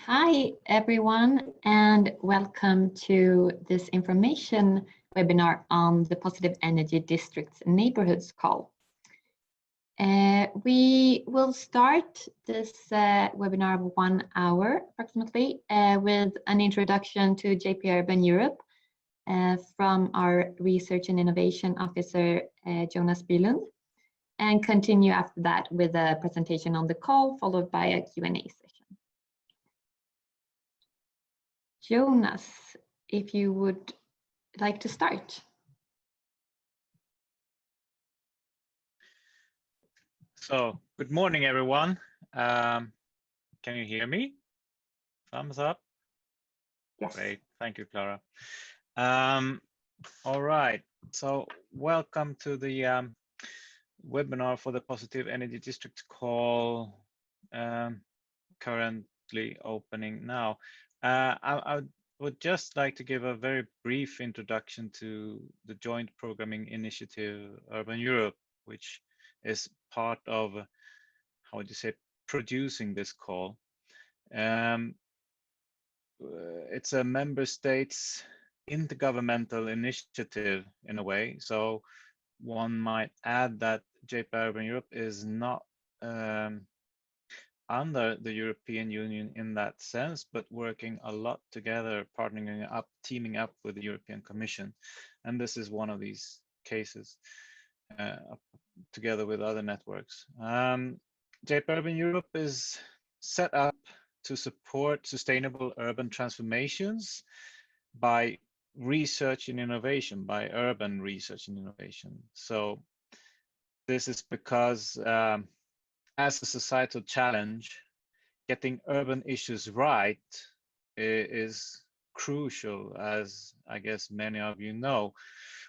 Hi, everyone, and welcome to this information webinar on the Positive Energy Districts and Neighborhoods call. We will start this webinar of 1 hour approximately with an introduction to JPI Urban Europe from our Research and Innovation Officer, Jonas Bylund, and continue after that with a presentation on the call, followed by a Q&A session. Jonas, if you would like to start. So, good morning, everyone. Can you hear me? Thumbs up. Yes. Great. Thank you, Clara. All right. So, welcome to the webinar for the Positive Energy District call, currently opening now. I would just like to give a very brief introduction to the Joint Programming Initiative Urban Europe, which is part of, how would you say, producing this call. It's a member states intergovernmental initiative in a way. So one might add that JPI Urban Europe is not under the European Union in that sense, but working a lot together, partnering up, teaming up with the European Commission. And this is one of these cases, together with other networks. JPI Urban Europe is set up to support sustainable urban transformations by research and innovation, by urban research and innovation. So this is because as a societal challenge, getting urban issues right is crucial, as I guess many of you know,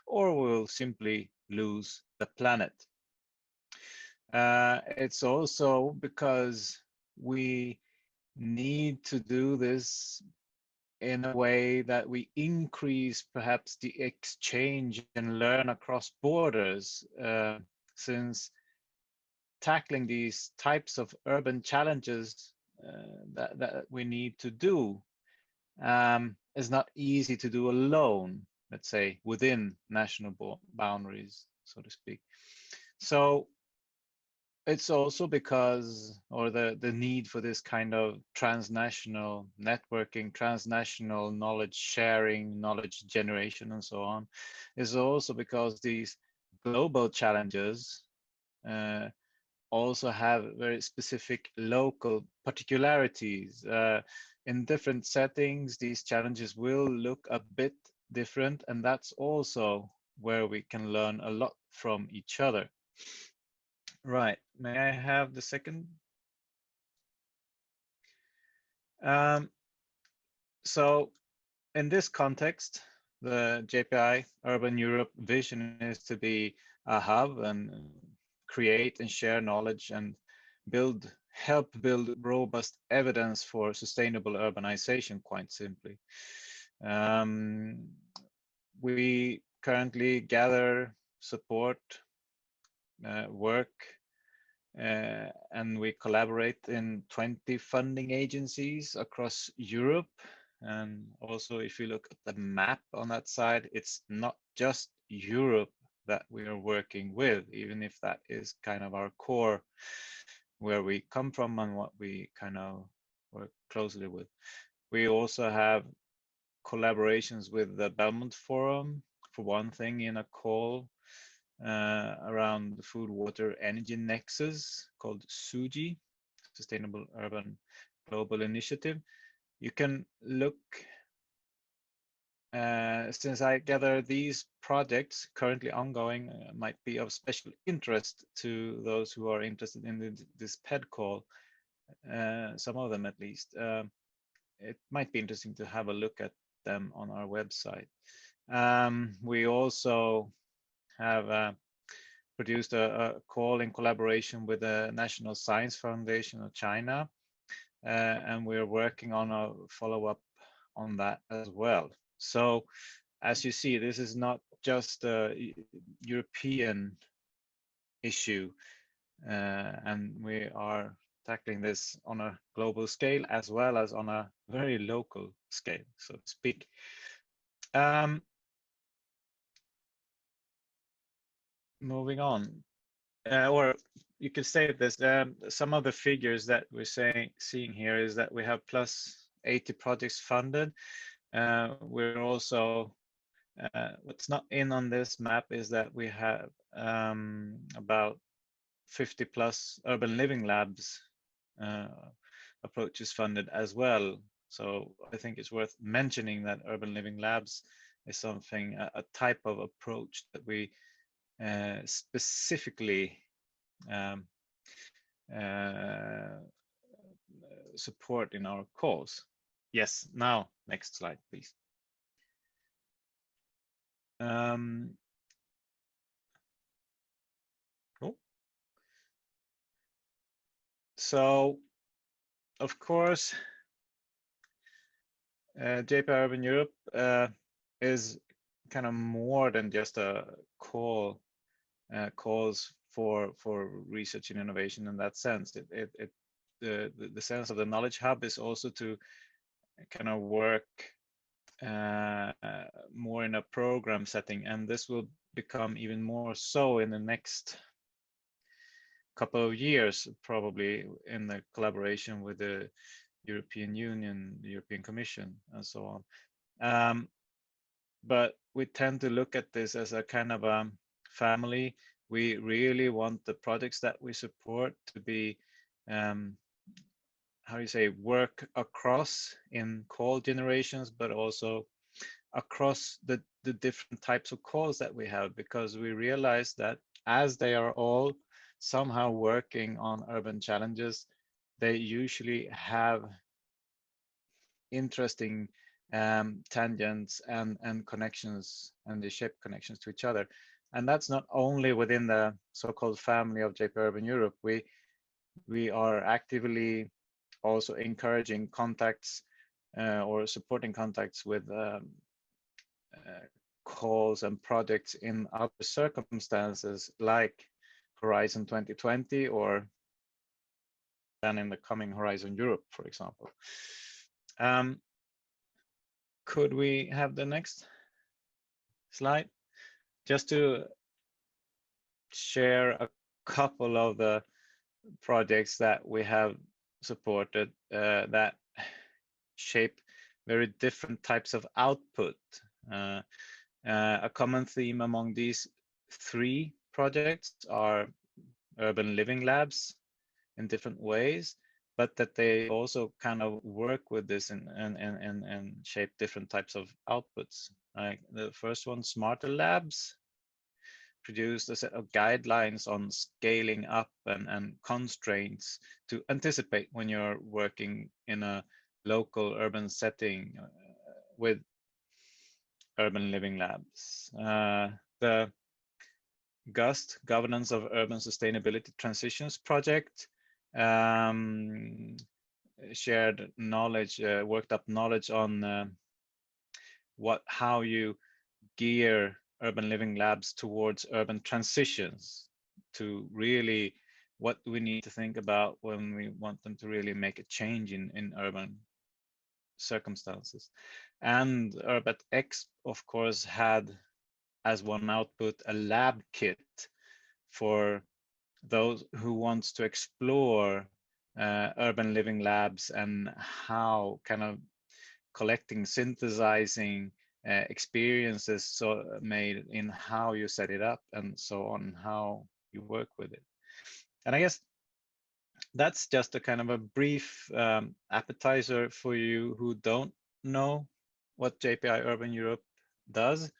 or we'll simply lose the planet. It's also because we need to do this in a way that we increase perhaps the exchange and learn across borders, since tackling these types of urban challenges that we need to do is not easy to do alone, let's say, within national boundaries, so to speak. So it's also because, or the need for this kind of transnational networking, transnational knowledge sharing, knowledge generation, and so on, is also because these global challenges also have very specific local particularities. In different settings, these challenges will look a bit different, and that's also where we can learn a lot from each other. Right, may I have the second? So in this context, the JPI Urban Europe vision is to be a hub and create and share knowledge and help build robust evidence for sustainable urbanization, quite simply. We currently gather, support, work, and we collaborate in 20 funding agencies across Europe. And also, if you look at the map on that side, it's not just Europe that we are working with, even if that is kind of our core, where we come from and what we kind of work closely with. We also have collaborations with the Belmont Forum, for one thing, in a call around the food, water, energy nexus called SUGI, Sustainable Urban Global Initiative. You can look, since I gather these projects currently ongoing might be of special interest to those who are interested in this PED call, some of them at least. It might be interesting to have a look at them on our website. We also have produced a call in collaboration with the National Science Foundation of China, and we're working on a follow-up on that as well. So as you see, this is not just a European issue, and we are tackling this on a global scale as well as on a very local scale, so to speak. Moving on, or you could say this, some of the figures that we're seeing here is that we have plus 80 projects funded. We're also, what's not in on this map is that we have about 50 plus urban living labs approaches funded as well. So I think it's worth mentioning that urban living labs is something, a type of approach that we specifically support in our calls. Yes, now next slide, please. Cool. So, of course, JPI Urban Europe is kind of more than just a calls for research and innovation in that sense. The sense of the knowledge hub is also to kind of work more in a program setting, and this will become even more so in the next couple of years, probably in the collaboration with the European Union, the European Commission, and so on. But we tend to look at this as a kind of a family. We really want the projects that we support to be, how do you say, work across in call generations, but also across the different types of calls that we have, because we realize that as they are all somehow working on urban challenges, they usually have interesting tangents and connections, and they shape connections to each other. And that's not only within the so-called family of JPI Urban Europe. We are actively also encouraging contacts or supporting contacts with calls and projects in other circumstances, like Horizon 2020, or then in the coming Horizon Europe, for example. Could we have the next slide? Just to share a couple of the projects that we have supported that shape very different types of output. A common theme among these three projects are urban living labs in different ways, but that they also kind of work with this and shape different types of outputs. Like the first one, Smarter Labs, produced a set of guidelines on scaling up and constraints to anticipate when you're working in a local urban setting with urban living labs. The GUST, Governance of Urban Sustainability Transitions project, shared knowledge, worked up knowledge on how you gear urban living labs towards urban transitions, to really what we need to think about when we want them to really make a change in urban circumstances. And UrbatX, of course, had as one output a lab kit for those who wants to explore urban living labs and how kind of collecting, synthesizing experiences made in how you set it up and so on, how you work with it. And I guess that's just a kind of a brief appetizer for you who don't know what JPI Urban Europe does.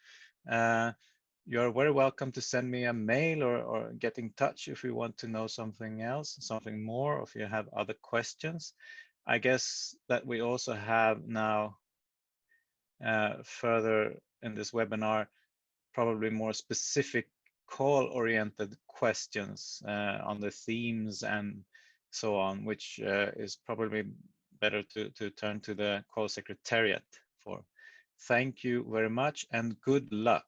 You're very welcome to send me a mail or get in touch if you want to know something else, something more, or if you have other questions. I guess that we also have now further in this webinar, probably more specific call-oriented questions on the themes and so on, which is probably better to turn to the call secretariat for. Thank you very much and good luck.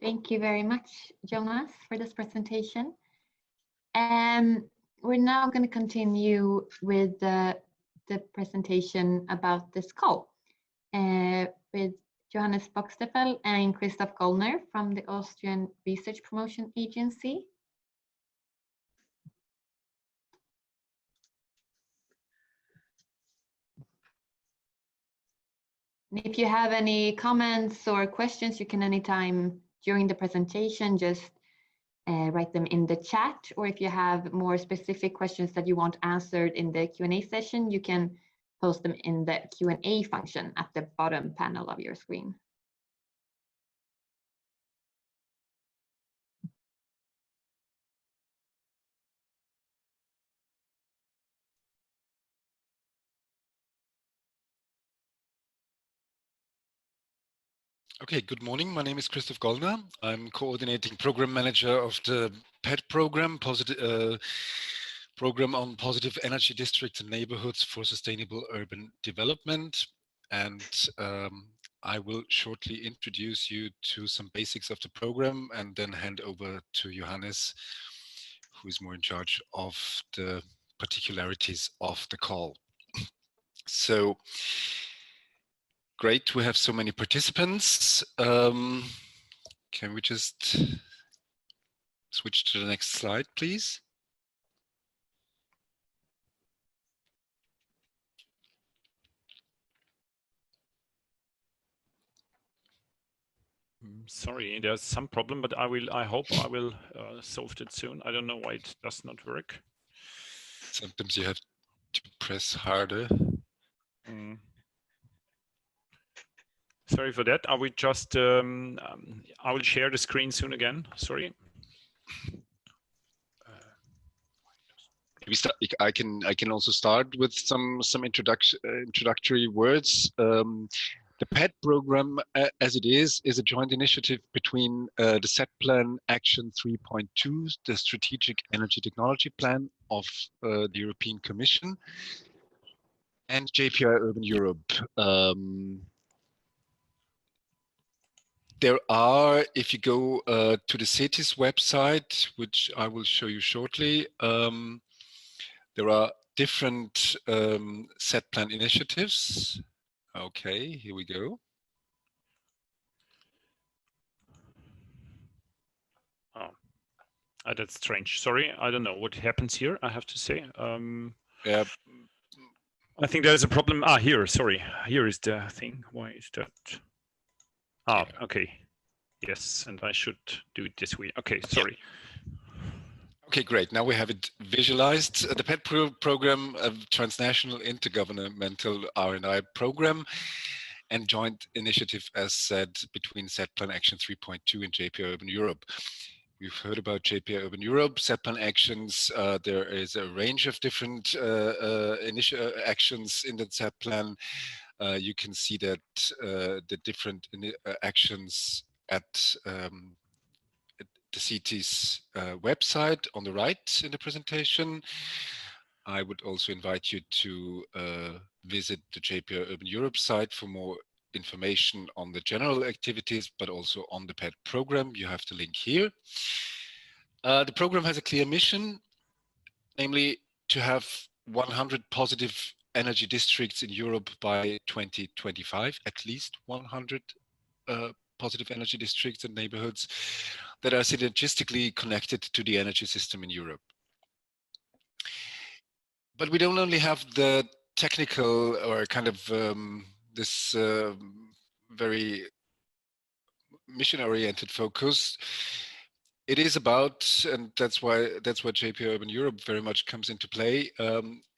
Thank you very much, Jonas, for this presentation. We're now going to continue with the presentation about this call with Johannes Bocksteffel and Christoph Gollner from the Austrian Research Promotion Agency. If you have any comments or questions, you can anytime during the presentation just write them in the chat, or if you have more specific questions that you want answered in the Q&A session, you can post them in the Q&A function at the bottom panel of your screen. Okay, good morning. My name is Christoph Gollner. I'm coordinating program manager of the PED program, program on positive energy districts and neighborhoods for sustainable urban development. And I will shortly introduce you to some basics of the program and then hand over to Johannes, who is more in charge of the particularities of the call. So, great, we have so many participants. Can we just switch to the next slide, please? Sorry, there's some problem, but I hope I will solve it soon. I don't know why it does not work. Sometimes you have to press harder. Sorry for that. I will just I will share the screen soon again. Sorry. We start, I can also start with some introductory words. The PED program, as it is a joint initiative between the Set Plan Action 3.2, the Strategic Energy Technology Plan of the European Commission, and JPI Urban Europe. There are, if you go to the CETIS website, which I will show you shortly, there are different set plan initiatives. Okay, here we go. Oh, that's strange. Sorry, I don't know what happens here, I have to say. Yeah. I think there's a problem. Here, sorry. Here is the thing. Why is that? Okay. Yes, and I should do it this way. Okay, sorry. Okay, great. Now we have it visualized. The PED program, a transnational intergovernmental R&I program and joint initiative, as said, between Set Plan Action 3.2 and JPI Urban Europe. We've heard about JPI Urban Europe, Set Plan Actions. There is a range of different actions in the Set Plan. You can see that the different actions at the CETIS website on the right in the presentation. I would also invite you to visit the JPI Urban Europe site for more information on the general activities, but also on the PED program. You have the link here. The program has a clear mission, namely to have 100 positive energy districts in Europe by 2025, at least 100 positive energy districts and neighborhoods that are synergistically connected to the energy system in Europe. But we don't only have the technical or kind of this very mission-oriented focus. It is about, and that's why JPI Urban Europe very much comes into play.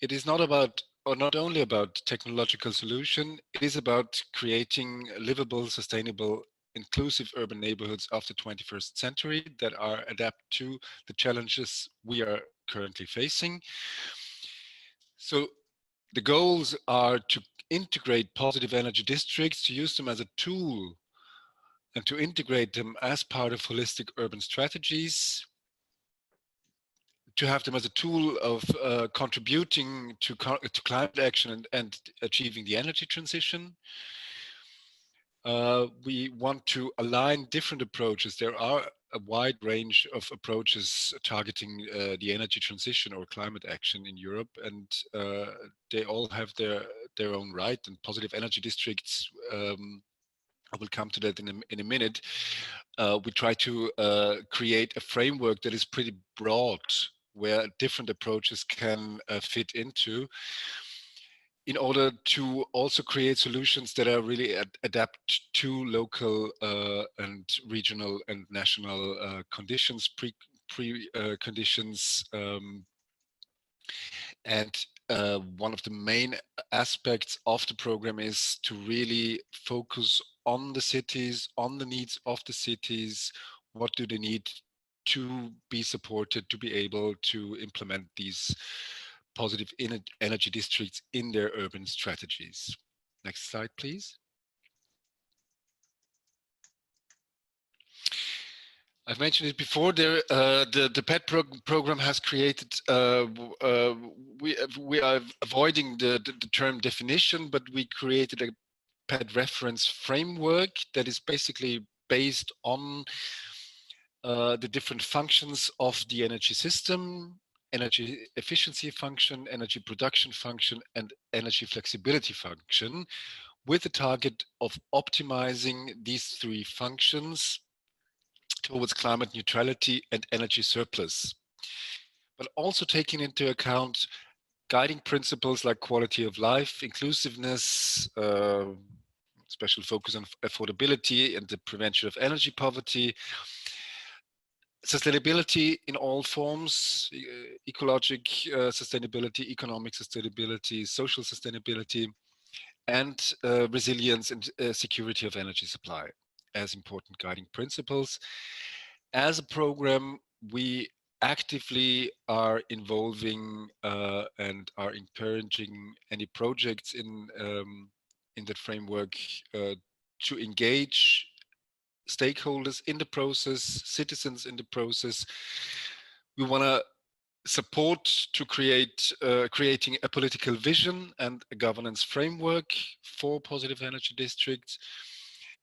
It is not about, or not only about technological solution, it is about creating livable, sustainable, inclusive urban neighborhoods of the 21st century that are adapt to the challenges we are currently facing. So the goals are to integrate positive energy districts, to use them as a tool and to integrate them as part of holistic urban strategies, to have them as a tool of contributing to climate action and achieving the energy transition, we want to align different approaches. There are a wide range of approaches targeting the energy transition or climate action in Europe, and they all have their own right. And positive energy districts, I will come to that in a minute. We try to create a framework that is pretty broad, where different approaches can fit into, in order to also create solutions that are really adapt to local and regional and national conditions, conditions. And one of the main aspects of the program is to really focus on the cities, on the needs of the cities. What do they need to be supported, to be able to implement these positive energy districts in their urban strategies. Next slide, please. I've mentioned it before. The PED program has created. We are avoiding the term definition, but we created a PED reference framework that is basically based on the different functions of the energy system: energy efficiency function, energy production function, and energy flexibility function, with the target of optimizing these three functions towards climate neutrality and energy surplus, but also taking into account guiding principles like quality of life, inclusiveness, special focus on affordability and the prevention of energy poverty, sustainability in all forms: ecologic sustainability, economic sustainability, social sustainability, and resilience and security of energy supply as important guiding principles. As a program, we actively are involving and are encouraging any projects in that framework to engage stakeholders in the process, citizens in the process. We want to support to creating a political vision and a governance framework for positive energy districts,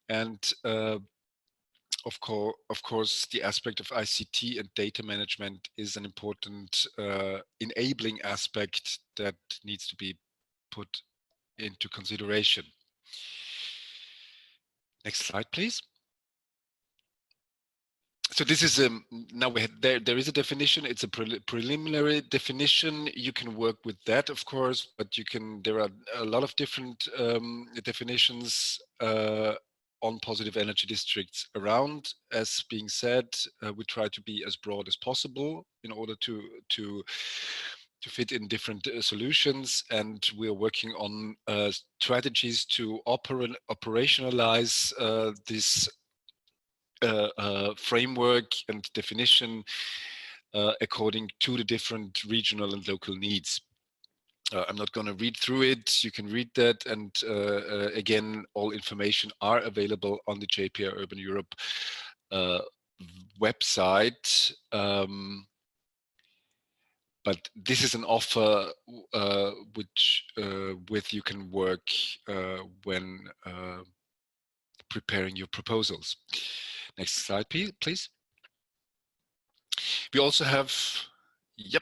and of course, the aspect of ICT and data management is an important enabling aspect that needs to be put into consideration. Next slide, please. So this is now we had there is a definition. It's a preliminary definition. You can work with that, of course, but there are a lot of different definitions on positive energy districts around. As being said, we try to be as broad as possible in order to fit in different solutions, and we are working on strategies to operationalize this framework and definition according to the different regional and local needs. I'm not going to read through it. You can read that, and again, all information are available on the JPI Urban Europe website. But this is an offer which with you can work when preparing your proposals. Next slide, please. We also have, yep,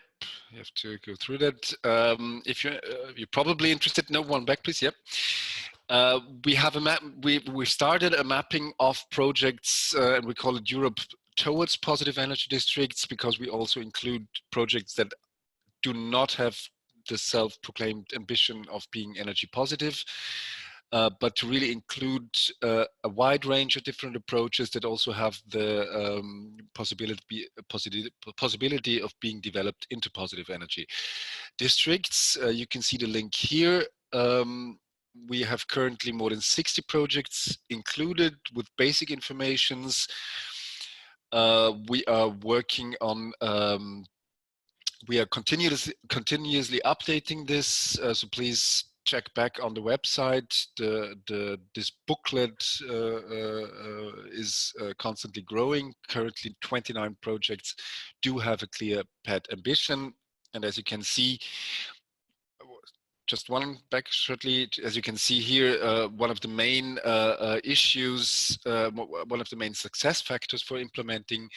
you have to go through that. If you're probably interested, no, one back, please. Yep. We have a map. We started a mapping of projects, and we call it Europe Towards Positive Energy Districts, because we also include projects that do not have the self-proclaimed ambition of being energy positive. But to really include a wide range of different approaches that also have the possibility of being developed into positive energy districts. You can see the link here. We have currently more than 60 projects included with basic informations. We are working on we are continuously updating this, so please check back on the website. This booklet is constantly growing. Currently 29 projects do have a clear PED ambition, and as you can see, just one back shortly. As you can see here, one of the main issues, one of the main success factors for implementing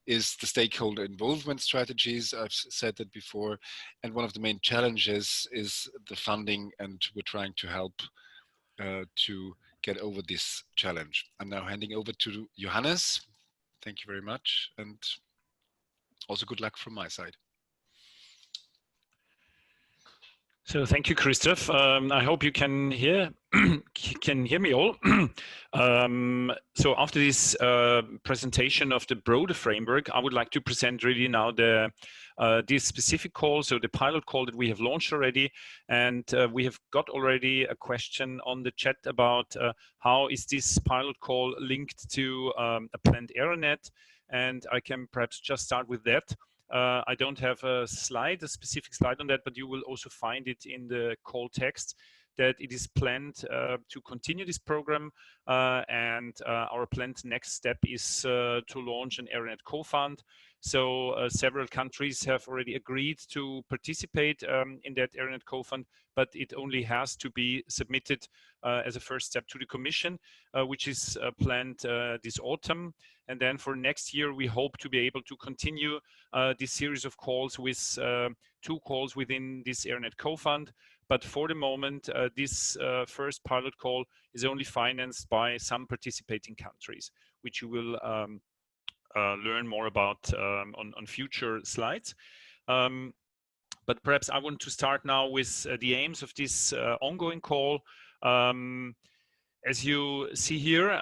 is the stakeholder involvement strategies. I've said that before. And one of the main challenges is the funding, and we're trying to help to get over this challenge. I'm now handing over to Johannes. Thank you very much. And also good luck from my side. So thank you, Christoph. I hope you can hear me all. So after this presentation of the broader framework, I would like to present really now this specific call, so the pilot call that we have launched already. And we have got already a question on the chat about how is this pilot call linked to a planned AeroNet. And I can perhaps just start with that. I don't have a specific slide on that, but you will also find it in the call text that it is planned to continue this program, and our planned next step is to launch an AeroNet co-fund. So several countries have already agreed to participate in that AeroNet co-fund, but it only has to be submitted as a first step to the Commission, which is planned this autumn. And then for next year, we hope to be able to continue this series of calls with 2 calls within this AeroNet co-fund. But for the moment, this first pilot call is only financed by some participating countries, which you will learn more about on future slides. But perhaps I want to start now with the aims of this ongoing call. As you see here,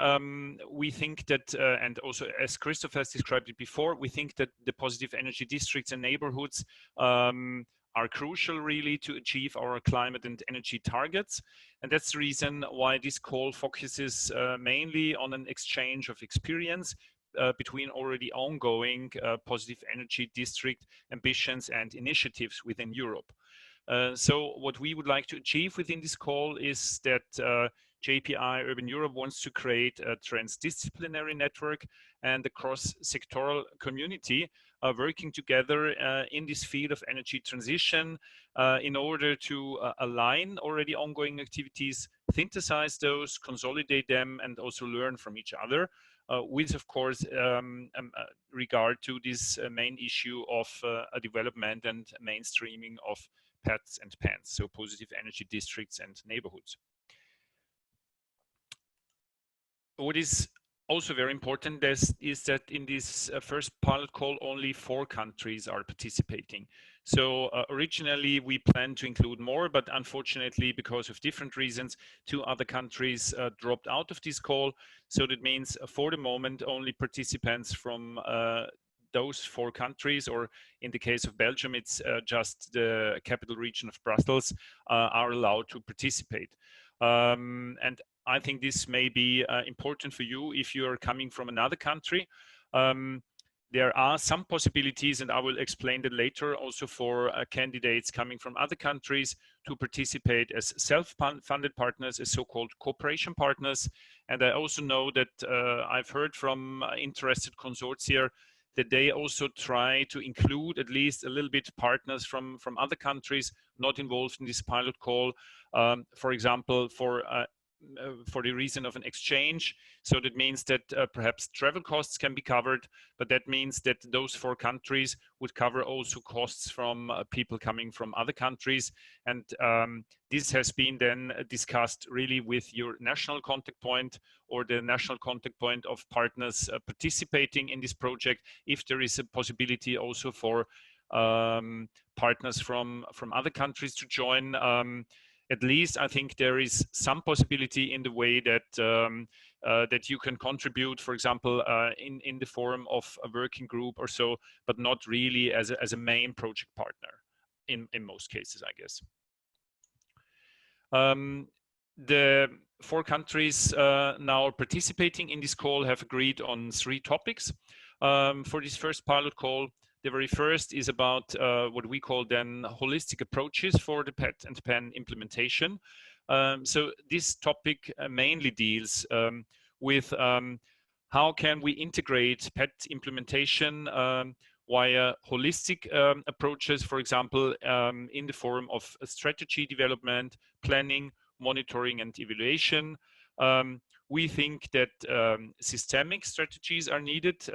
we think that, and also as Christoph has described it before, we think that the positive energy districts and neighborhoods are crucial really to achieve our climate and energy targets. And that's the reason why this call focuses mainly on an exchange of experience between already ongoing positive energy district ambitions and initiatives within Europe. So what we would like to achieve within this call is that JPI Urban Europe wants to create a transdisciplinary network and a cross-sectoral community working together in this field of energy transition in order to align already ongoing activities, synthesize those, consolidate them, and also learn from each other. With, of course, regard to this main issue of a development and mainstreaming of PEDs and PANs, so positive energy districts and neighborhoods. What is also very important is that in this first pilot call, only 4 countries are participating. So originally we planned to include more, but unfortunately, because of different reasons, 2 other countries dropped out of this call. So that means for the moment, only participants from those 4 countries, or in the case of Belgium, it's just the capital region of Brussels, are allowed to participate. And I think this may be important for you if you are coming from another country. There are some possibilities, and I will explain that later, also for candidates coming from other countries to participate as self-funded partners, as so-called cooperation partners. And I also know that I've heard from interested consortia that they also try to include at least a little bit partners from other countries not involved in this pilot call, for example, for the reason of an exchange. So that means that perhaps travel costs can be covered, but that means that those 4 countries would cover also costs from people coming from other countries. And this has been then discussed really with your national contact point or the national contact point of partners participating in this project, if there is a possibility also for partners from other countries to join. At least I think there is some possibility in the way that that you can contribute, for example, in the form of a working group or so, but not really as a main project partner in most cases, I guess. The 4 countries now participating in this call have agreed on 3 topics for this first pilot call. The very first is about what we call then holistic approaches for the PED and PAN implementation. So this topic mainly deals with how can we integrate PED implementation via holistic approaches, for example, in the form of strategy development, planning, monitoring, and evaluation. We think that systemic strategies are needed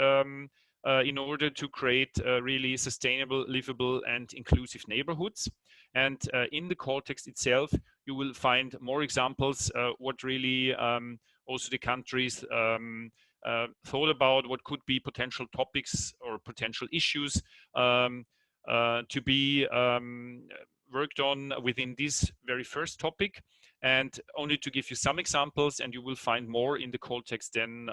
in order to create really sustainable, livable, and inclusive neighborhoods. And in the call text itself, you will find more examples what really also the countries thought about, what could be potential topics or potential issues to be worked on within this very first topic. And only to give you some examples, and you will find more in the call text than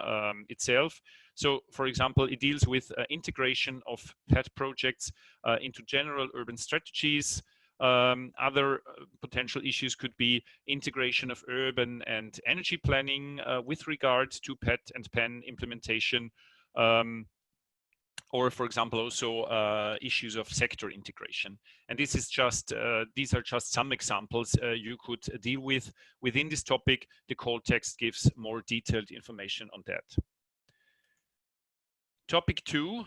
itself. So, for example, it deals with integration of PED projects into general urban strategies. Other potential issues could be integration of urban and energy planning with regard to PED and PEN implementation. Or, for example, also issues of sector integration. And this is just these are just some examples you could deal with within this topic. The call text gives more detailed information on that. Topic 2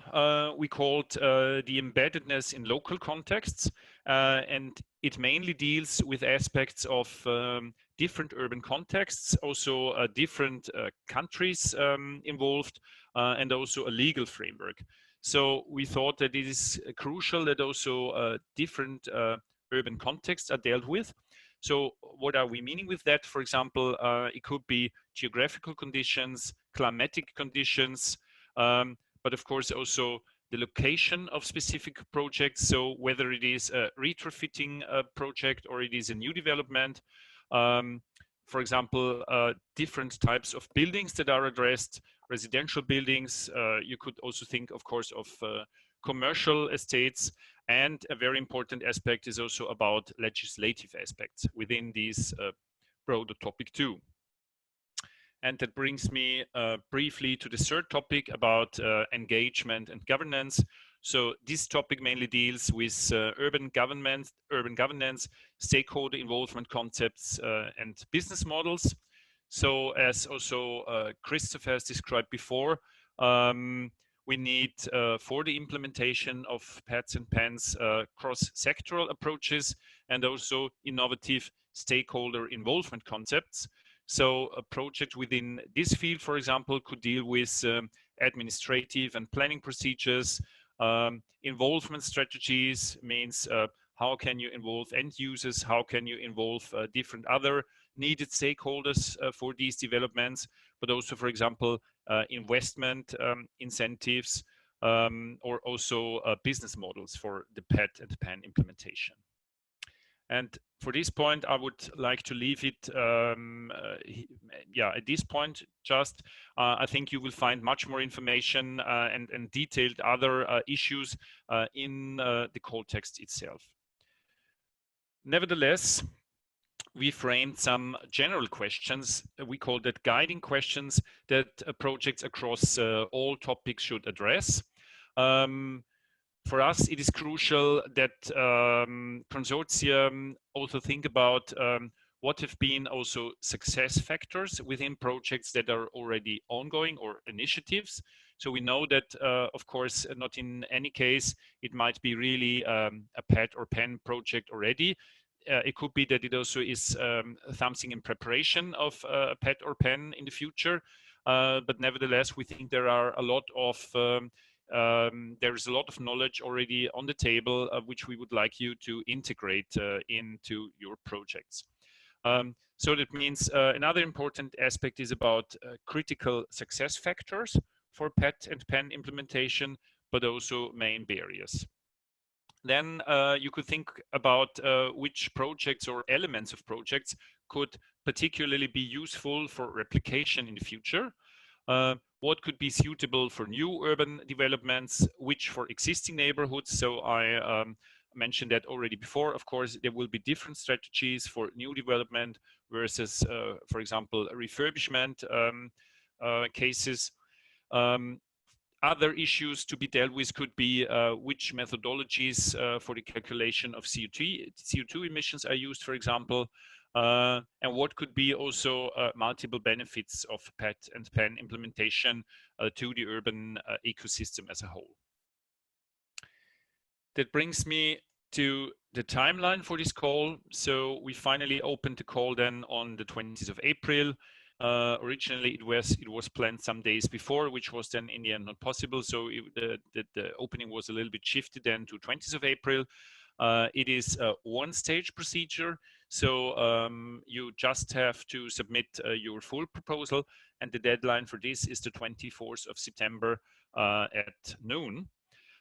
we called the embeddedness in local contexts, and it mainly deals with aspects of different urban contexts, also different countries involved, and also a legal framework. So we thought that it is crucial that also different urban contexts are dealt with. So what are we meaning with that? For example, it could be geographical conditions, climatic conditions, but of course also the location of specific projects. So whether it is a retrofitting project or it is a new development. For example, different types of buildings that are addressed, residential buildings. You could also think, of course, of commercial estates. And a very important aspect is also about legislative aspects within these broader topic 2. And that brings me briefly to the third topic about engagement and governance. So this topic mainly deals with urban governance, stakeholder involvement concepts, and business models. So as also Christoph has described before, we need for the implementation of PEDs and PENs cross-sectoral approaches and also innovative stakeholder involvement concepts. So a project within this field, for example, could deal with administrative and planning procedures. Involvement strategies means how can you involve end users, how can you involve different other needed stakeholders for these developments, but also, for example, investment incentives or also business models for the PED and PEN implementation. And for this point, I would like to leave it, at this point, just I think you will find much more information and detailed other issues in the call text itself. Nevertheless, we framed some general questions. We call that guiding questions that projects across all topics should address. For us, it is crucial that consortium also think about what have been also success factors within projects that are already ongoing or initiatives. So we know that, of course, not in any case, it might be really a PED or PEN project already. It could be that it also is something in preparation of a PED or PEN in the future. But nevertheless, we think there are a lot of there is a lot of knowledge already on the table, which we would like you to integrate into your projects. So that means another important aspect is about critical success factors for PED and PEN implementation, but also main barriers. Then you could think about which projects or elements of projects could particularly be useful for replication in the future. What could be suitable for new urban developments, which for existing neighborhoods. So I mentioned that already before. Of course, there will be different strategies for new development versus, for example, refurbishment cases. Other issues to be dealt with could be which methodologies for the calculation of CO2 emissions are used, for example, and what could be also multiple benefits of PED and PEN implementation to the urban ecosystem as a whole. That brings me to the timeline for this call. So we finally opened the call then on the 20th of April. Originally it was planned some days before, which was then in the end not possible. So the opening was a little bit shifted then to 20th of April. It is a one-stage procedure. So you just have to submit your full proposal, and the deadline for this is the 24th of September at noon.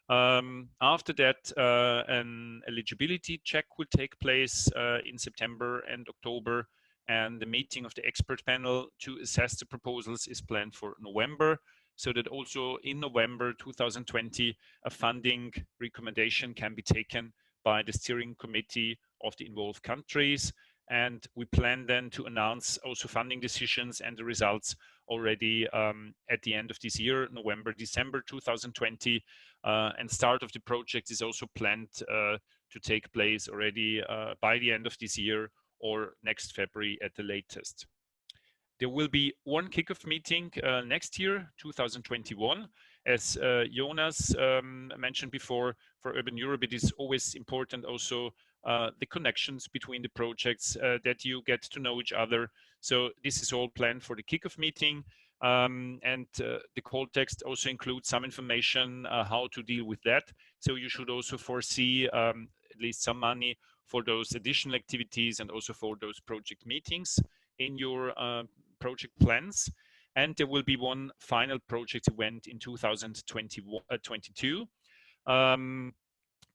After that, an eligibility check will take place in September and October, and the meeting of the expert panel to assess the proposals is planned for November, so that also in November 2020, a funding recommendation can be taken by the steering committee of the involved countries. And we plan then to announce also funding decisions and the results already at the end of this year, November, December 2020. And start of the project is also planned to take place already by the end of this year or next February at the latest. There will be one kickoff meeting next year, 2021. As Jonas mentioned before, for Urban Europe, it is always important also the connections between the projects, that you get to know each other. So this is all planned for the kickoff meeting. The call text also includes some information how to deal with that. So you should also foresee at least some money for those additional activities and also for those project meetings in your project plans. And there will be one final project event in 2022.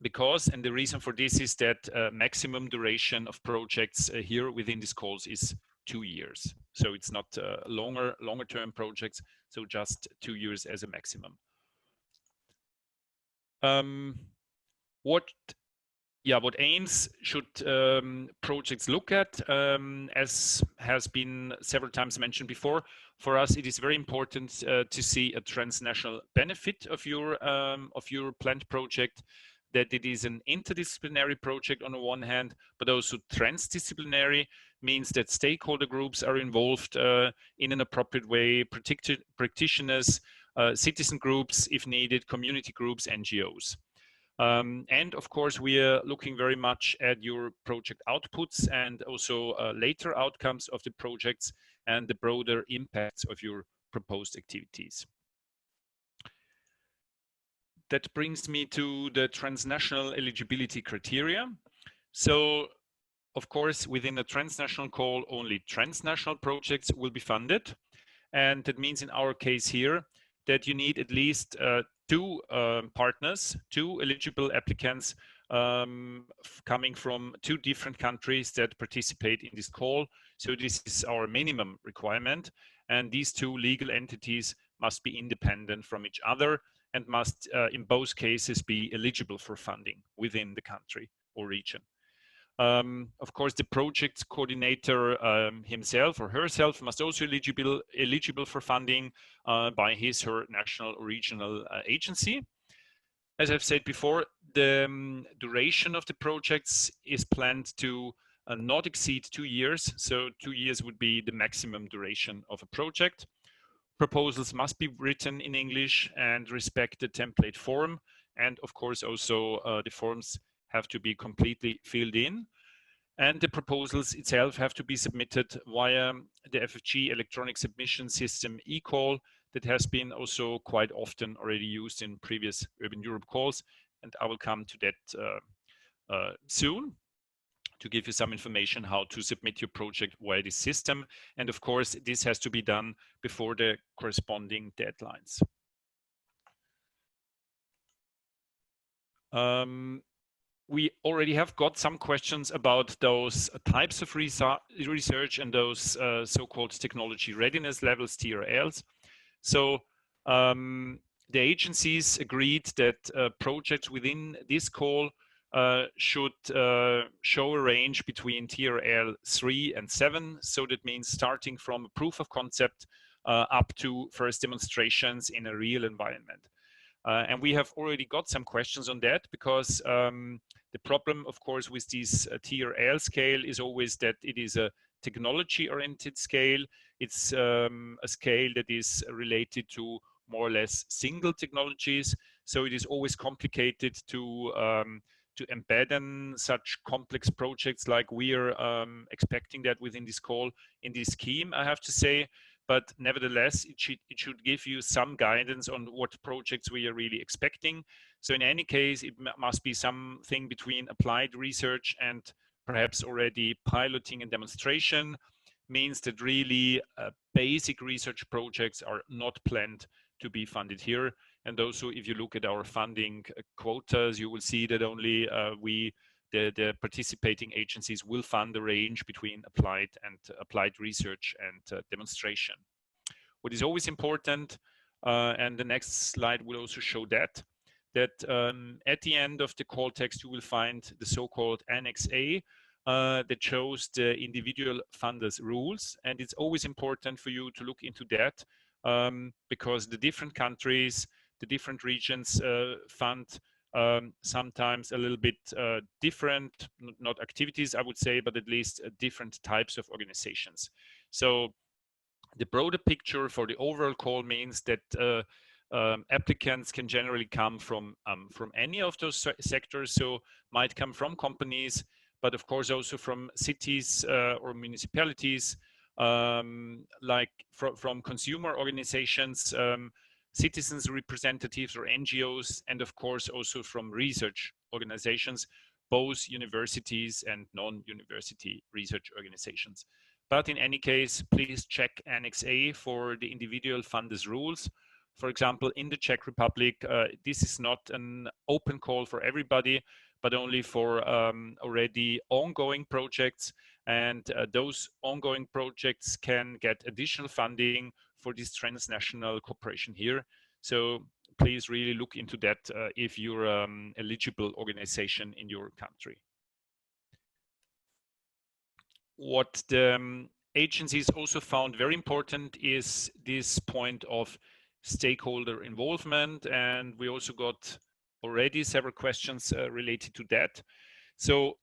Because, and the reason for this is that maximum duration of projects here within these calls is 2 years. So it's not longer term projects, so just 2 years as a maximum. What aims should projects look at? As has been several times mentioned before, for us it is very important to see a transnational benefit of your planned project, that it is an interdisciplinary project on the one hand, but also transdisciplinary, means that stakeholder groups are involved in an appropriate way, practitioners, citizen groups if needed, community groups, NGOs. And of course, we are looking very much at your project outputs and also later outcomes of the projects and the broader impacts of your proposed activities. That brings me to the transnational eligibility criteria. So, of course, within a transnational call, only transnational projects will be funded. And that means in our case here that you need at least 2 partners, 2 eligible applicants coming from 2 different countries that participate in this call. So this is our minimum requirement. And these 2 legal entities must be independent from each other and must, in both cases, be eligible for funding within the country or region. Of course, the project coordinator himself or herself must also eligible for funding by his/her national or regional agency. As I've said before, the duration of the projects is planned to not exceed 2 years. So 2 years would be the maximum duration of a project. Proposals must be written in English and respect the template form. And of course, also the forms have to be completely filled in. And the proposals itself have to be submitted via the FFG electronic submission system eCall that has been also quite often already used in previous Urban Europe calls. And I will come to that soon, to give you some information how to submit your project via this system. And of course, this has to be done before the corresponding deadlines. We already have got some questions about those types of research and those so-called technology readiness levels, TRLs. So the agencies agreed that projects within this call should show a range between TRL 3 and 7. So that means starting from a proof of concept up to first demonstrations in a real environment. And we have already got some questions on that, because the problem, of course, with this TRL scale is always that it is a technology-oriented scale. It's a scale that is related to more or less single technologies. So it is always complicated to embed in such complex projects like we are expecting that within this call, in this scheme, I have to say. But nevertheless, it should give you some guidance on what projects we are really expecting. So in any case, it must be something between applied research and perhaps already piloting and demonstration. Means that really basic research projects are not planned to be funded here. And also, if you look at our funding quotas, you will see that only the participating agencies will fund the range between applied research and demonstration. What is always important, and the next slide will also show that at the end of the call text, you will find the so-called Annex A that shows the individual funders' rules. And it's always important for you to look into that because the different countries, the different regions fund sometimes a little bit different, not activities, I would say, but at least different types of organizations. So the broader picture for the overall call means that applicants can generally come from any of those sectors, so might come from companies, but of course also from cities or municipalities, like from consumer organizations, citizens representatives or NGOs, and of course also from research organizations, both universities and non-university research organizations. But in any case, please check Annex A for the individual funders' rules. For example, in the Czech Republic, this is not an open call for everybody, but only for already ongoing projects. And those ongoing projects can get additional funding for this transnational cooperation here. So please really look into that if you're an eligible organization in your country. What the agencies also found very important is this point of stakeholder involvement, and we also got already several questions related to that. So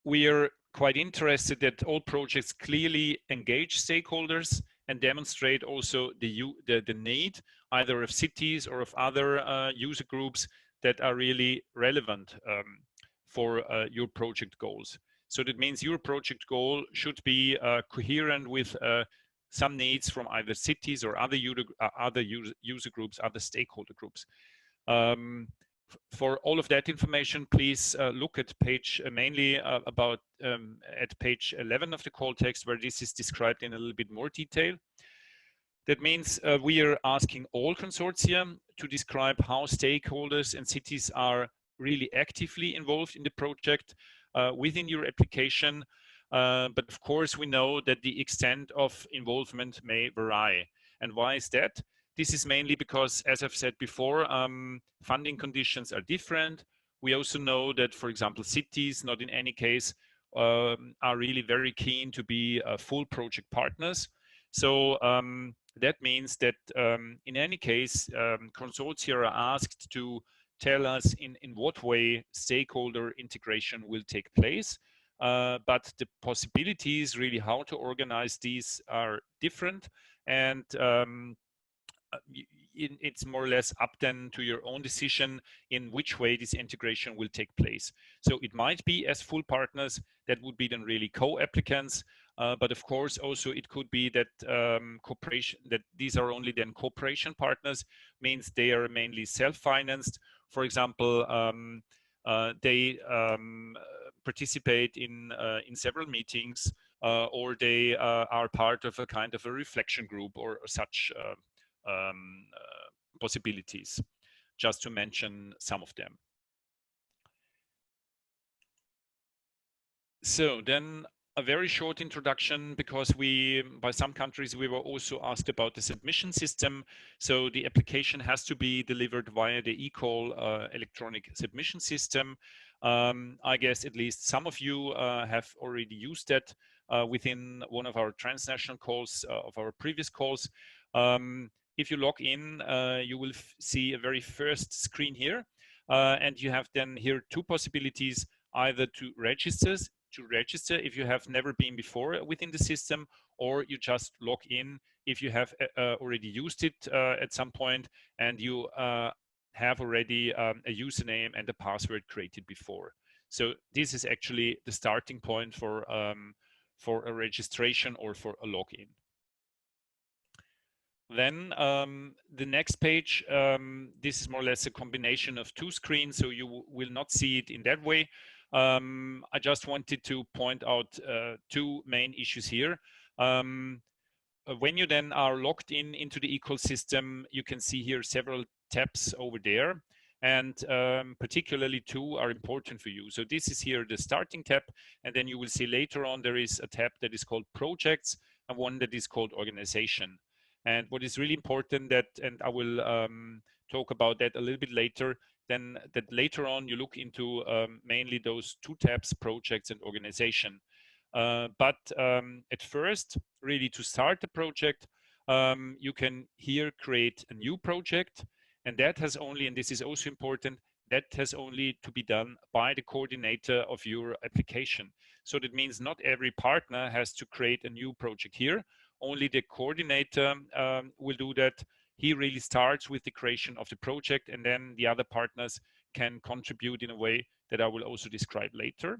we are quite interested that all projects clearly engage stakeholders and demonstrate also the need either of cities or of other user groups that are really relevant for your project goals. So that means your project goal should be coherent with some needs from either cities or other user groups, other stakeholder groups. For all of that information, please look at page mainly at page 11 of the call text, where this is described in a little bit more detail. That means we are asking all consortia to describe how stakeholders and cities are really actively involved in the project within your application. But of course, we know that the extent of involvement may vary. And why is that? This is mainly because, as I've said before, funding conditions are different. We also know that, for example, cities, not in any case, are really very keen to be full project partners. So that means that in any case, consortia are asked to tell us in what way stakeholder integration will take place. But the possibilities really how to organize these are different, and it's more or less up then to your own decision in which way this integration will take place. So it might be as full partners, that would be then really co-applicants, but of course also it could be that cooperation, that these are only then cooperation partners, means they are mainly self-financed. For example, they participate in several meetings, or they are part of a kind of a reflection group or such possibilities, just to mention some of them. So then a very short introduction, because by some countries, we were also asked about the submission system. So the application has to be delivered via the eCall electronic submission system. I guess at least some of you have already used that within one of our transnational calls, of our previous calls. If you log in, you will see a very first screen here. And you have then here two possibilities, either to register if you have never been before within the system, or you just log in if you have already used it at some point and you have already a username and a password created before. So this is actually the starting point for a registration or for a login. Then the next page, this is more or less a combination of two screens, so you will not see it in that way. I just wanted to point out two main issues here. When you then are logged into the ecosystem, you can see here several tabs over there, and particularly two are important for you. So this is here the starting tab, and then you will see later on there is a tab that is called projects and one that is called organization. And what is really important that, and I will talk about that a little bit later, then that later on you look into mainly those two tabs, projects and organization. But at first, really to start the project, you can here create a new project, and that has only, and this is also important, that has only to be done by the coordinator of your application. So that means not every partner has to create a new project here. Only the coordinator will do that. He really starts with the creation of the project, and then the other partners can contribute in a way that I will also describe later.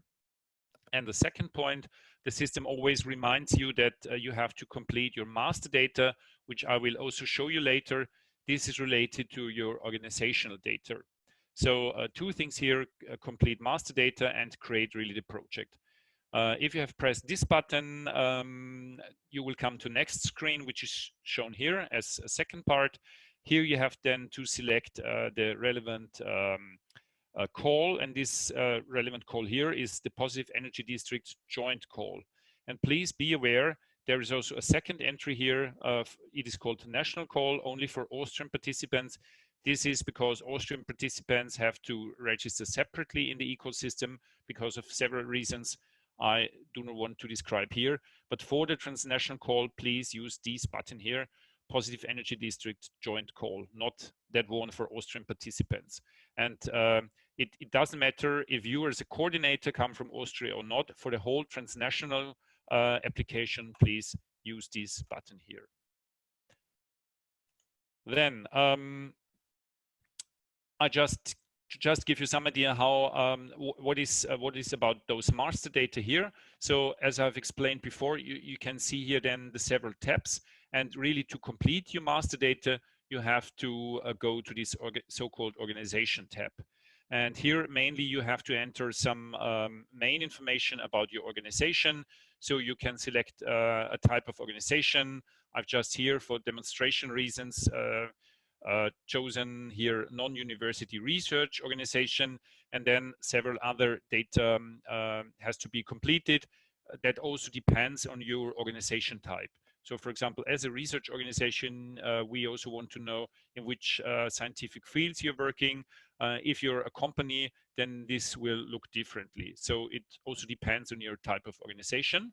And the second point, the system always reminds you that you have to complete your master data, which I will also show you later. This is related to your organizational data. So two things here, complete master data and create really the project. If you have pressed this button, you will come to next screen, which is shown here as a second part. Here you have then to select the relevant call, and this relevant call here is the Positive Energy District joint call. And please be aware, there is also a second entry here. It is called national call, only for Austrian participants. This is because Austrian participants have to register separately in the ecosystem because of several reasons I do not want to describe here. But for the transnational call, please use this button here, Positive Energy District joint call, not that one for Austrian participants. And it doesn't matter if you as a coordinator come from Austria or not. For the whole transnational application, please use this button here. Then I just give you some idea how what is about those master data here. So as I've explained before, you can see here then the several tabs, and really to complete your master data, you have to go to this so-called organization tab. And here mainly you have to enter some main information about your organization. So you can select a type of organization. I've just here for demonstration reasons chosen here non-university research organization, and then several other data has to be completed. That also depends on your organization type. So for example, as a research organization, we also want to know in which scientific fields you're working. If you're a company, then this will look differently. So it also depends on your type of organization.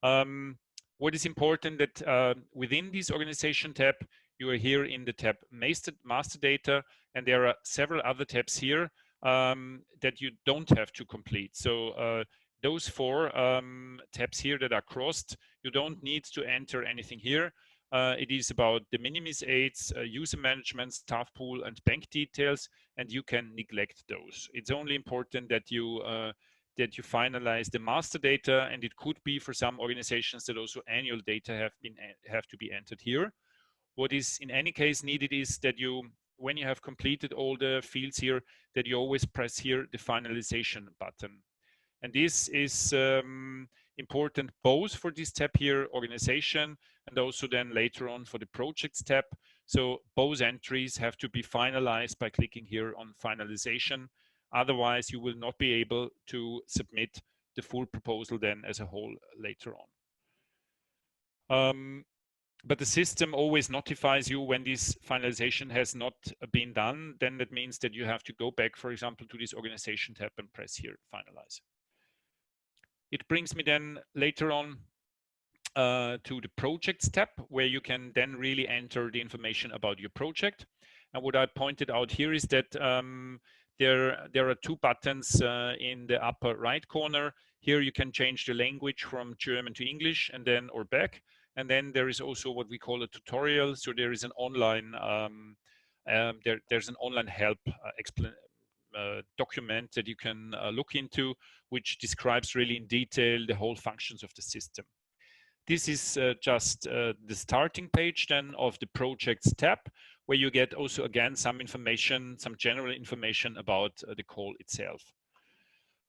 What is important that within this organization tab, you are here in the tab master data, and there are several other tabs here that you don't have to complete. So those four tabs here that are crossed, you don't need to enter anything here. It is about de minimis aids, user management, staff pool, and bank details, and you can neglect those. It's only important that you finalize the master data, and it could be for some organizations that also annual data have to be entered here. What is in any case needed is that you, when you have completed all the fields here, that you always press here the finalization button. And this is important both for this tab here, organization, and also then later on for the projects tab. So both entries have to be finalized by clicking here on finalization. Otherwise, you will not be able to submit the full proposal then as a whole later on. But the system always notifies you when this finalization has not been done. Then that means that you have to go back, for example, to this organization tab and press here, finalize. It brings me then later on to the projects tab, where you can then really enter the information about your project. And what I pointed out here is that there are two buttons in the upper right corner. Here you can change the language from German to English and then or back. And then there is also what we call a tutorial. So there is an online there's an online help document that you can look into, which describes really in detail the whole functions of the system. This is just the starting page then of the projects tab, where you get also again some information, some general information about the call itself.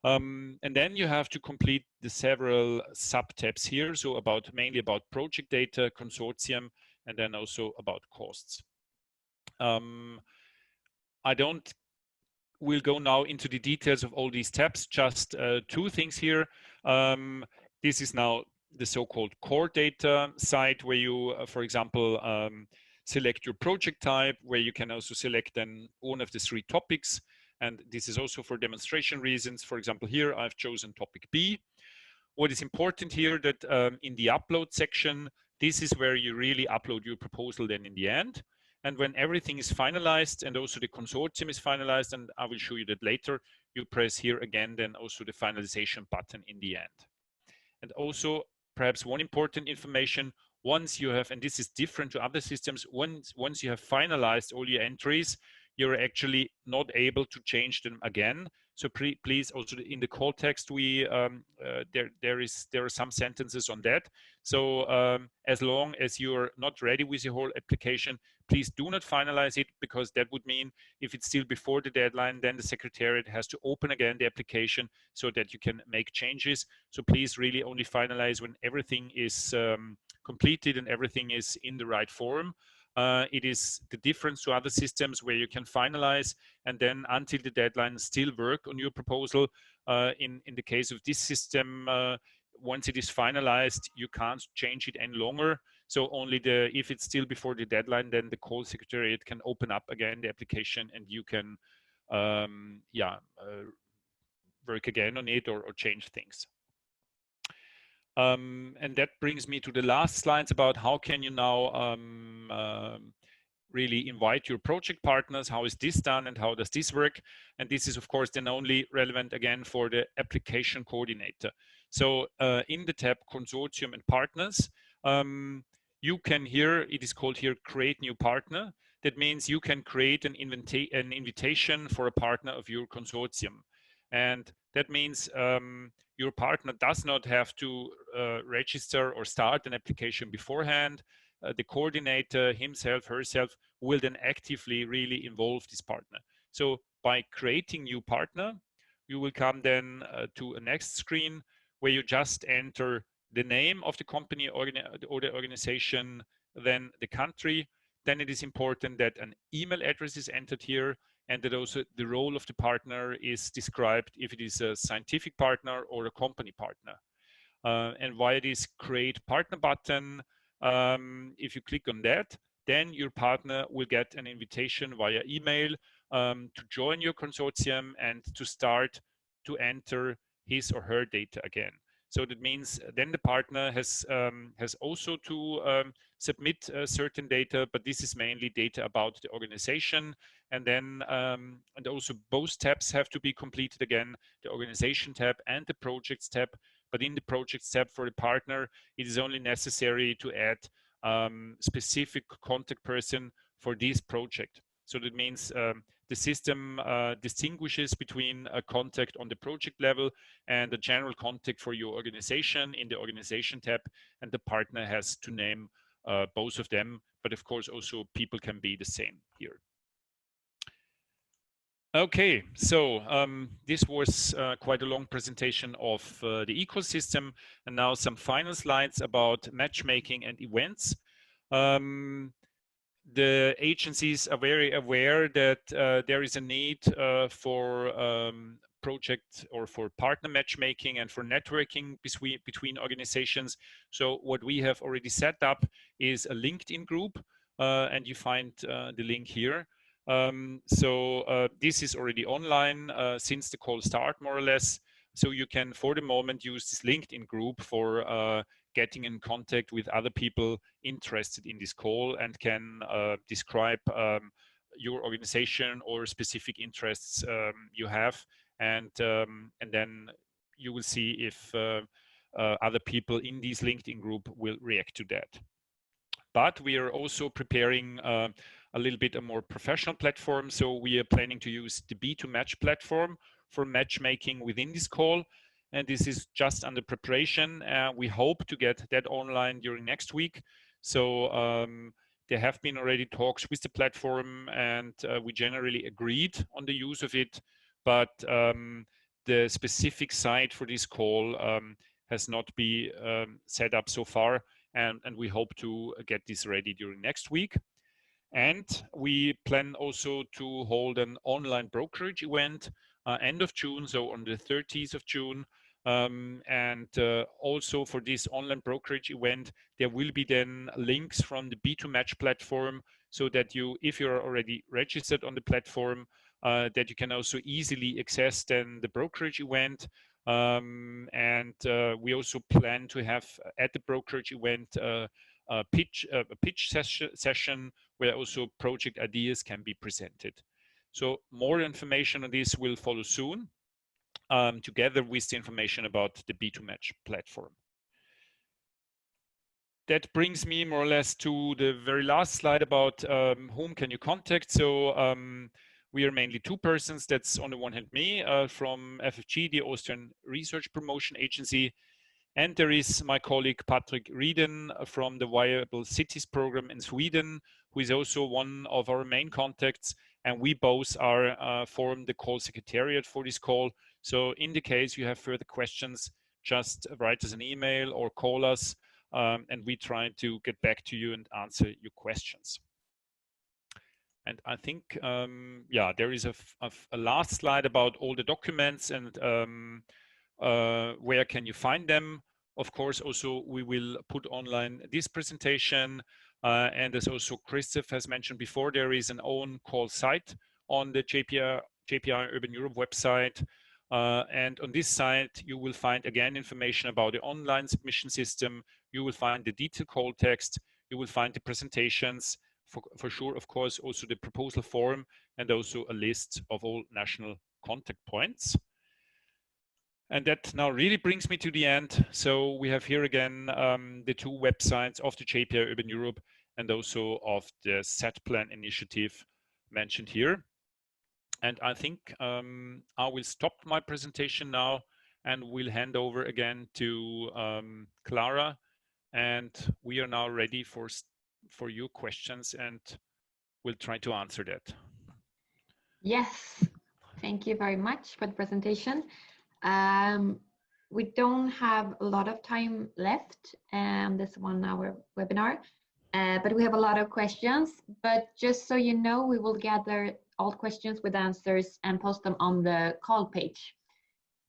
And then you have to complete the several sub-tabs here, so mainly about project data, consortium, and then also about costs. We'll go now into the details of all these tabs, just two things here. This is now the so-called core data site, where you, for example, select your project type, where you can also select then one of the 3 topics. And this is also for demonstration reasons. For example, here I've chosen topic B. What is important here that in the upload section, this is where you really upload your proposal then in the end. And when everything is finalized and also the consortium is finalized, and I will show you that later, you press here again then also the finalization button in the end. And also perhaps one important information, once you have, and this is different to other systems, once you have finalized all your entries, you're actually not able to change them again. So please also in the call text, there are some sentences on that. So as long as you're not ready with your whole application, please do not finalize it, because that would mean if it's still before the deadline, then the Secretariat has to open again the application so that you can make changes. So please really only finalize when everything is completed and everything is in the right form. It is the difference to other systems where you can finalize and then until the deadline still work on your proposal. In the case of this system, once it is finalized, you can't change it any longer. So only if it's still before the deadline, then the call secretariat can open up again the application and you can work again on it or change things. And that brings me to the last slides about how can you now really invite your project partners. How is this done and how does this work? And this is of course then only relevant again for the application coordinator. So in the tab consortium and partners, you can here, it is called here create new partner. That means you can create an invitation for a partner of your consortium. And that means your partner does not have to register or start an application beforehand. The coordinator himself, herself will then actively really involve this partner. So by creating new partner, you will come then to a next screen where you just enter the name of the company or the organization, then the country. Then it is important that an email address is entered here, and that also the role of the partner is described, if it is a scientific partner or a company partner. And via this create partner button, if you click on that, then your partner will get an invitation via email to join your consortium and to start to enter his or her data again. So that means then the partner has also to submit certain data, but this is mainly data about the organization. And then and also both tabs have to be completed again, the organization tab and the projects tab. But in the projects tab for the partner, it is only necessary to add specific contact person for this project. So that means the system distinguishes between a contact on the project level and a general contact for your organization in the organization tab, and the partner has to name both of them, but of course also people can be the same here. Okay, so this was quite a long presentation of the ecosystem, and now some final slides about matchmaking and events. The agencies are very aware that there is a need for project or for partner matchmaking and for networking between organizations. So what we have already set up is a LinkedIn group, and you find the link here. This is already online since the call start, more or less. So you can, for the moment, use this LinkedIn group for getting in contact with other people interested in this call and can describe your organization or specific interests you have, and then you will see if other people in this LinkedIn group will react to that. But we are also preparing a little bit a more professional platform. So we are planning to use the B2Match platform for matchmaking within this call. And this is just under preparation. We hope to get that online during next week. So there have been already talks with the platform, and we generally agreed on the use of it. But the specific site for this call has not been set up so far, and we hope to get this ready during next week. And we plan also to hold an online brokerage event end of June, so on the 30th of June. Also for this online brokerage event, there will be then links from the B2Match platform, so that you, if you're already registered on the platform, that you can also easily access then the brokerage event. We also plan to have at the brokerage event a pitch session where also project ideas can be presented. So more information on this will follow soon, together with the information about the B2Match platform. That brings me more or less to the very last slide about whom can you contact. So we are mainly two persons. That's on the one hand me from FFG, the Austrian Research Promotion Agency. And there is my colleague Patrick Rieden from the Viable Cities program in Sweden, who is also one of our main contacts. And we both are form the call secretariat for this call. So in the case you have further questions, just write us an email or call us, and we try to get back to you and answer your questions. And I think, yeah, there is a last slide about all the documents and where can you find them. Of course, also we will put online this presentation. And as also Christoph has mentioned before, there is an own call site on the JPI Urban Europe website. And on this site, you will find again information about the online submission system. You will find the detailed call text. You will find the presentations, for sure, of course, also the proposal form, and also a list of all national contact points. And that now really brings me to the end. So we have here again the two websites of the JPI Urban Europe and also of the set plan initiative mentioned here. And I think I will stop my presentation now and will hand over again to Clara. And we are now ready for your questions, and we'll try to answer that. Yes, thank you very much for the presentation. We don't have a lot of time left this 1 hour webinar, but we have a lot of questions. But just so you know, we will gather all questions with answers and post them on the call page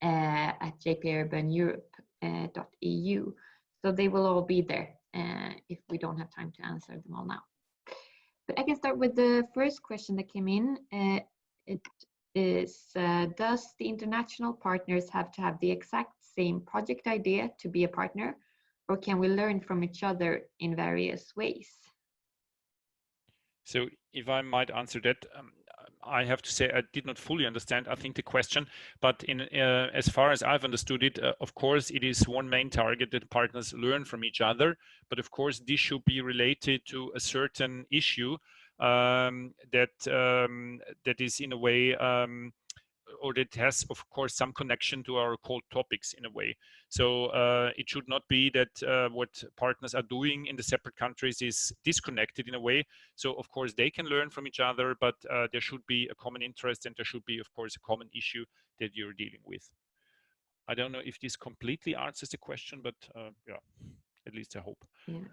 at jpurbaneurope.eu. So they will all be there if we don't have time to answer them all now. But I can start with the first question that came in. It is, does the international partners have to have the exact same project idea to be a partner, or can we learn from each other in various ways? So if I might answer that, I have to say I did not fully understand, I think, the question, but in as far as I've understood it, of course, it is one main target that partners learn from each other, but of course, this should be related to a certain issue that is in a way, or that has, of course, some connection to our core topics in a way. So it should not be that what partners are doing in the separate countries is disconnected in a way. So of course they can learn from each other, but there should be a common interest, and there should be, of course, a common issue that you're dealing with. I don't know if this completely answers the question, but yeah, at least I hope. Yeah.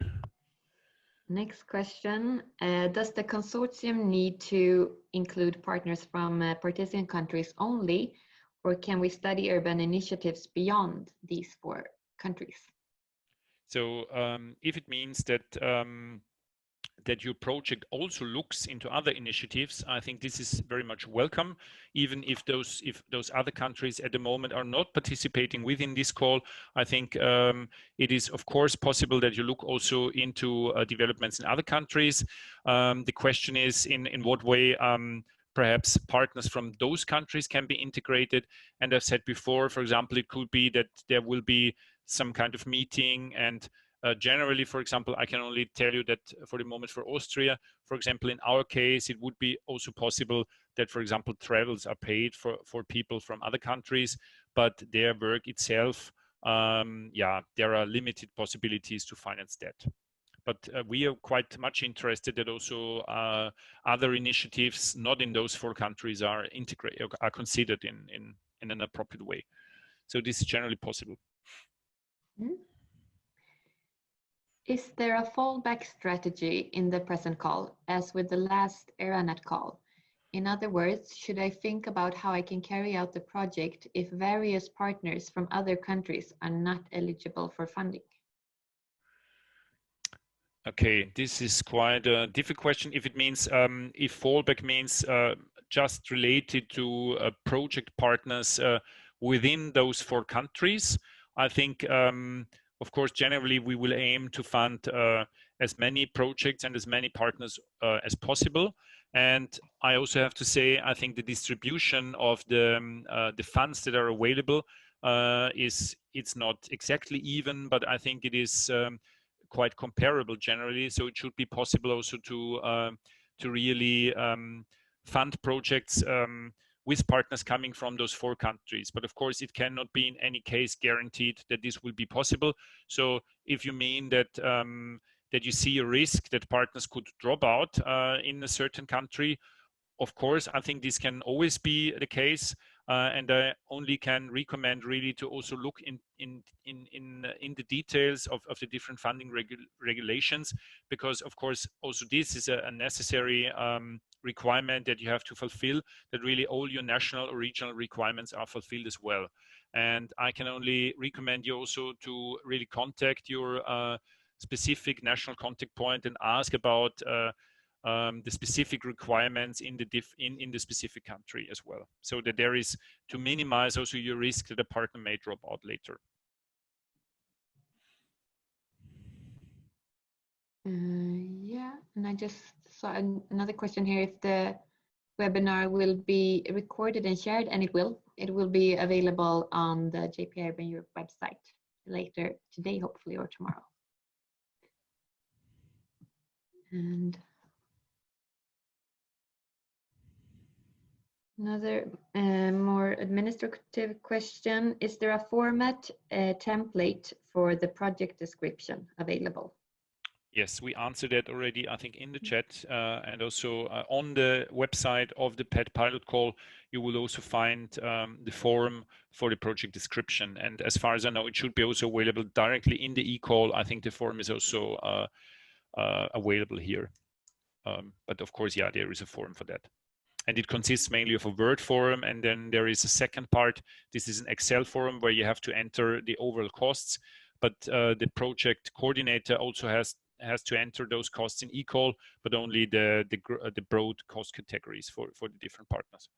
Next question, does the consortium need to include partners from participant countries only, or can we study urban initiatives beyond these 4 countries? So if it means that that your project also looks into other initiatives, I think this is very much welcome, even if those other countries at the moment are not participating within this call. I think it is, of course, possible that you look also into developments in other countries. The question is in what way perhaps partners from those countries can be integrated. And I've said before, for example, it could be that there will be some kind of meeting and generally, for example, I can only tell you that for the moment for Austria, for example, in our case, it would be also possible that, for example, travels are paid for people from other countries, but their work itself, yeah, there are limited possibilities to finance that. But we are quite much interested that also other initiatives not in those 4 countries are integrated, are considered in an appropriate way. So this is generally possible. Mm-hmm. Is there a fallback strategy in the present call, as with the last ERANET call? In other words, should I think about how I can carry out the project if various partners from other countries are not eligible for funding? Okay, this is quite a difficult question. If it means, if fallback means just related to project partners within those 4 countries, I think, of course, generally we will aim to fund as many projects and as many partners as possible. And I also have to say, I think the distribution of the funds that are available it's not exactly even, but I think it is quite comparable generally. So it should be possible also to really fund projects with partners coming from those 4 countries. But of course, it cannot be in any case guaranteed that this will be possible. So if you mean that that you see a risk that partners could drop out in a certain country, of course, I think this can always be the case. And I only can recommend really to also look in the details of the different funding regulations, because of course also this is a necessary requirement that you have to fulfill, that really all your national or regional requirements are fulfilled as well. And I can only recommend you also to really contact your specific national contact point and ask about the specific requirements in the specific country as well, so that there is to minimize also your risk that a partner may drop out later. Yeah, and I just saw another question here. If the webinar will be recorded and shared, and it will be available on the JPI Urban Europe website later today, hopefully, or tomorrow. And another more administrative question: is there a format template for the project description available? Yes, we answered that already, I think, in the chat, and also on the website of the PED pilot call, you will also find the form for the project description. And as far as I know, it should be also available directly in the eCall. I think the form is also available here. But of course, yeah, there is a form for that. And it consists mainly of a Word form, and then there is a second part. This is an Excel form where you have to enter the overall costs, but the project coordinator also has to enter those costs in eCall, but only the broad cost categories for the different partners.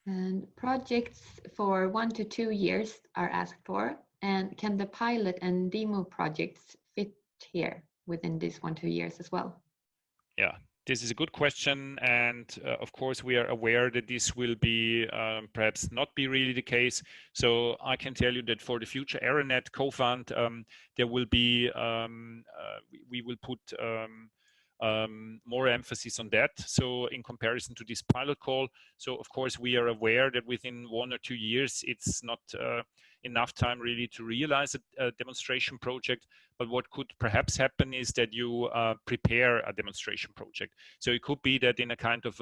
And projects for 1 to 2 years are asked for. And can the pilot and demo projects fit here within these 1 to 2 years as well? Yeah, this is a good question, and of course we are aware that this will be perhaps not be really the case. So I can tell you that for the future ERANET co-fund, there will be we will put more emphasis on that. So in comparison to this pilot call, so of course we are aware that within 1 or 2 years it's not enough time really to realize a demonstration project. But what could perhaps happen is that you prepare a demonstration project. So it could be that in a kind of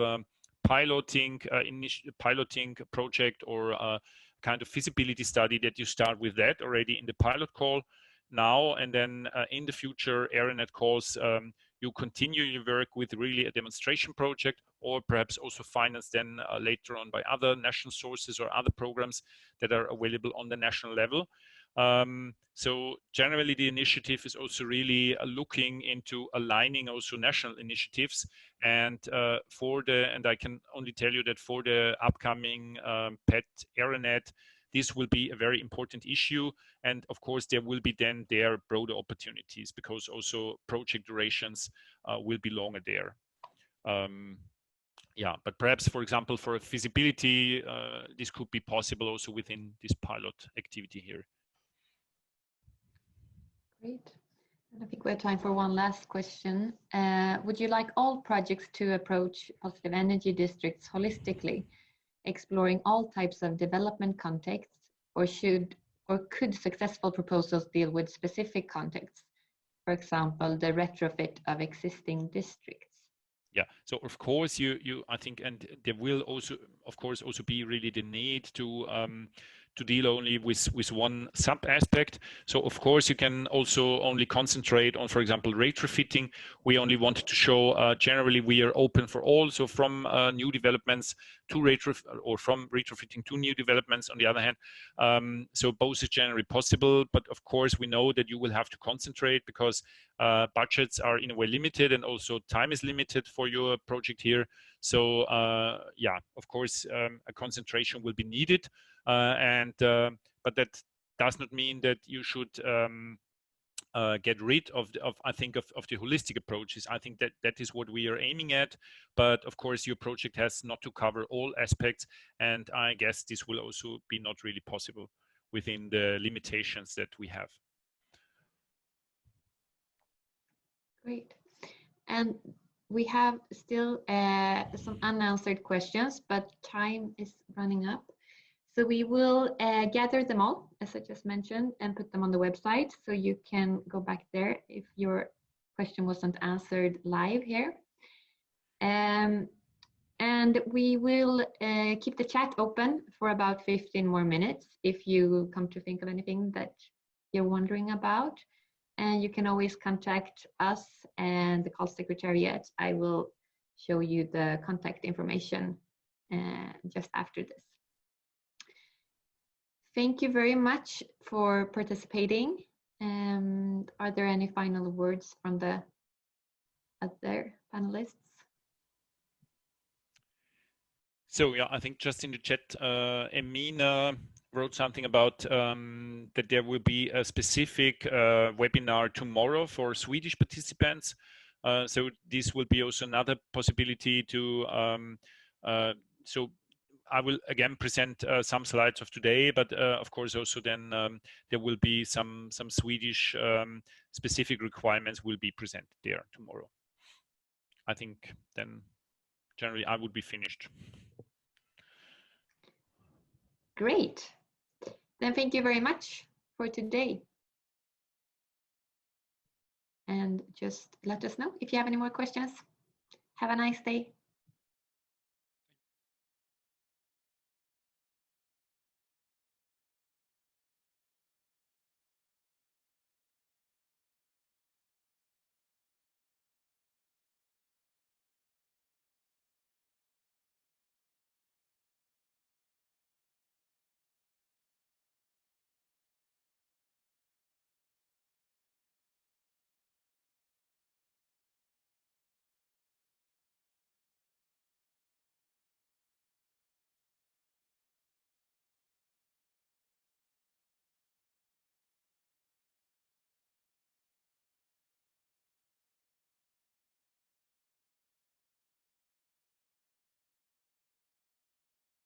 piloting project or a kind of feasibility study, that you start with that already in the pilot call now, and then in the future ERANET calls, you continue your work with really a demonstration project, or perhaps also financed then later on by other national sources or other programs that are available on the national level. So generally the initiative is also really looking into aligning also national initiatives, and and I can only tell you that for the upcoming PED ERANET, this will be a very important issue. And of course, there will be then there broader opportunities, because also project durations will be longer there. Yeah, but perhaps, for example, for a feasibility, this could be possible also within this pilot activity here. Great. And I think we have time for one last question. Would you like all projects to approach positive energy districts holistically, exploring all types of development contexts, or could successful proposals deal with specific contexts? For example, the retrofit of existing districts. Yeah, so of course I think, and there will also, of course, also be really the need to deal only with one sub aspect. So of course you can also only concentrate on, for example, retrofitting. We only want to show generally we are open for all. So from new developments to from retrofitting to new developments. On the other hand, so both is generally possible, but of course we know that you will have to concentrate because budgets are in a way limited, and also time is limited for your project here. So yeah, of course, a concentration will be needed, but that does not mean that you should get rid of I think of the holistic approaches. I think that is what we are aiming at. But of course, your project has not to cover all aspects, and I guess this will also be not really possible within the limitations that we have. Great. And we have still some unanswered questions, but time is running up. So we will gather them all, as I just mentioned, and put them on the website, so you can go back there if your question wasn't answered live here. And we will keep the chat open for about 15 more minutes if you come to think of anything that you're wondering about. And you can always contact us and the call secretariat. I will show you the contact information just after this. Thank you very much for participating. Are there any final words from the other panelists? So yeah, I think just in the chat, Emina wrote something about that there will be a specific webinar tomorrow for Swedish participants. So this will be also another possibility to, so I will again present some slides of today, but of course also then there will be some Swedish specific requirements will be presented there tomorrow. I think then generally I would be finished. Great. Then thank you very much for today. And just let us know if you have any more questions. Have a nice day.